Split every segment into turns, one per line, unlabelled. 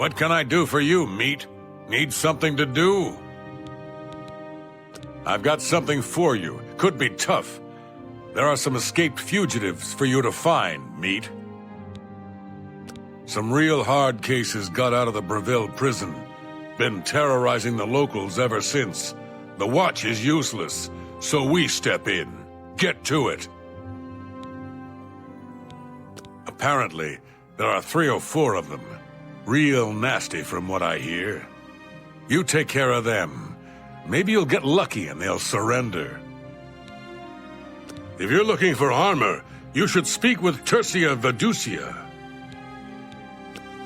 What can I do for you, meat? Need something to do? I've got something for you. Could be tough. There are some escaped fugitives for you to find, meat. Some real hard cases got out of the Breville prison. Been terrorizing the locals ever since. The watch is useless, so we step in. Get to it. Apparently, there are 3 or 4 of them. Real nasty from what I hear. You take care of them. Maybe you'll get lucky and they'll surrender. If you're looking for armor, you should speak with Tercia Vedusia.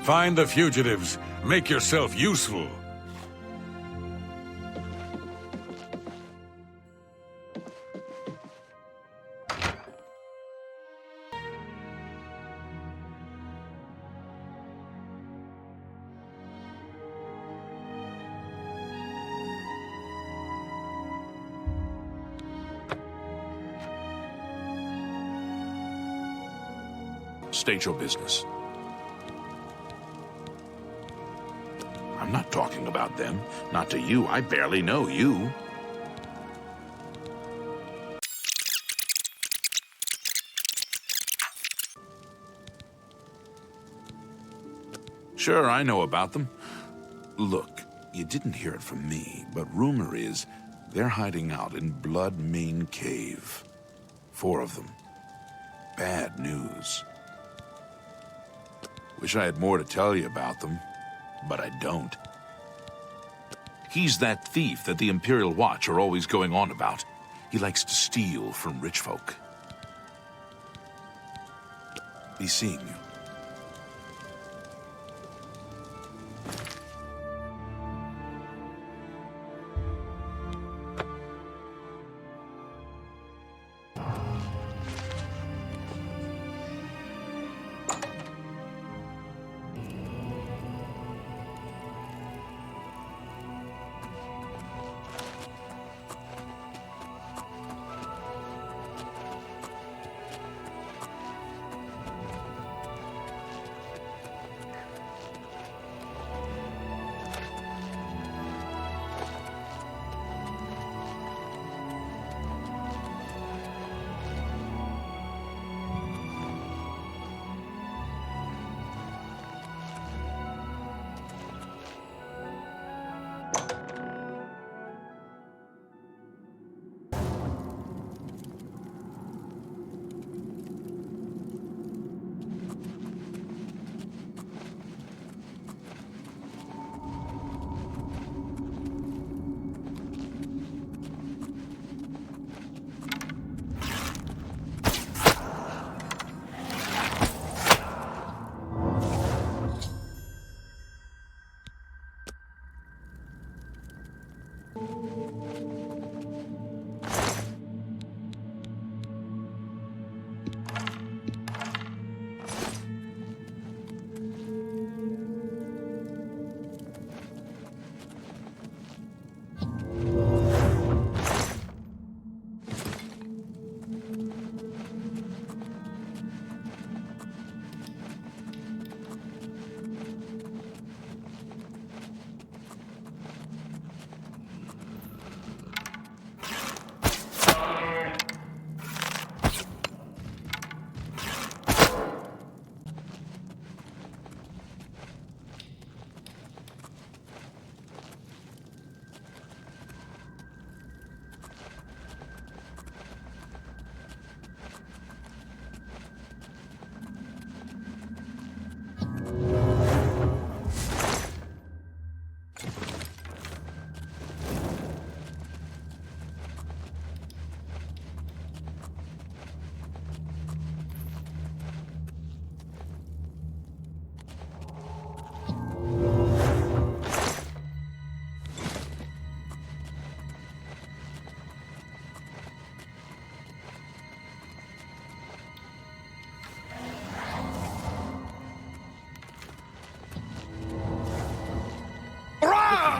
Find the fugitives. Make yourself useful.
State your business. I'm not talking about them. Not to you. I barely know you. Sure, I know about them. Look, you didn't hear it from me, but rumor is they're hiding out in Blood Mane Cave. 4 of them. Bad news. Wish I had more to tell you about them, but I don't. He's that thief that the Imperial Watch are always going on about. He likes to steal from rich folk. Be seeing you.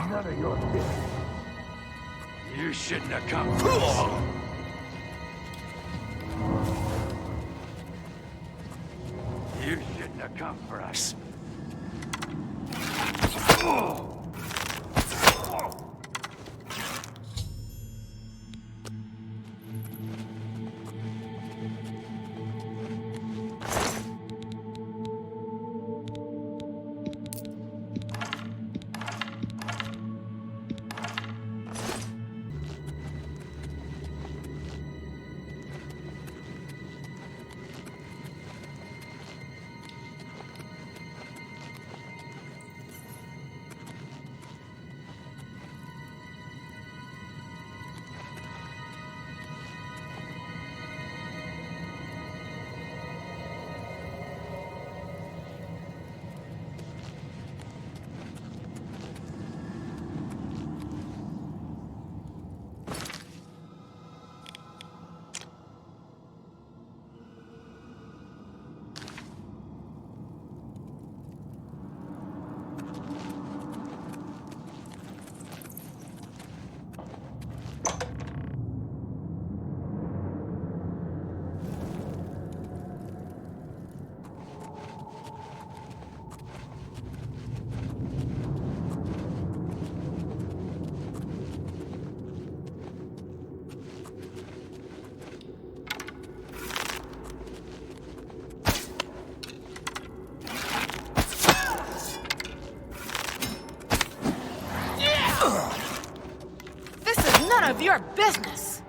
None of your business. You shouldn't have come. You shouldn't have come for us.
This is none of your business.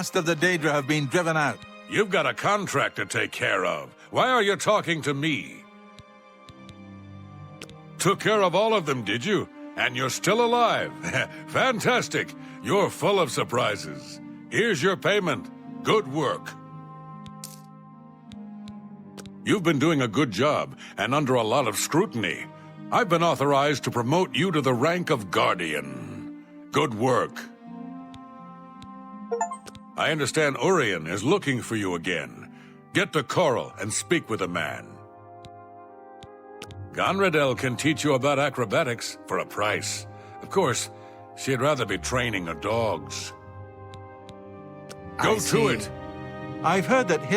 Last of the Daedra have been driven out.
You've got a contract to take care of. Why are you talking to me? Took care of all of them, did you? And you're still alive. Fantastic. You're full of surprises. Here's your payment. Good work. You've been doing a good job, and under a lot of scrutiny. I've been authorized to promote you to the rank of Guardian. Good work. I understand Urien is looking for you again. Get to Coral and speak with the man. Gonradel can teach you about acrobatics for a price. Of course, she'd rather be training her dogs. Go to it!
I've heard that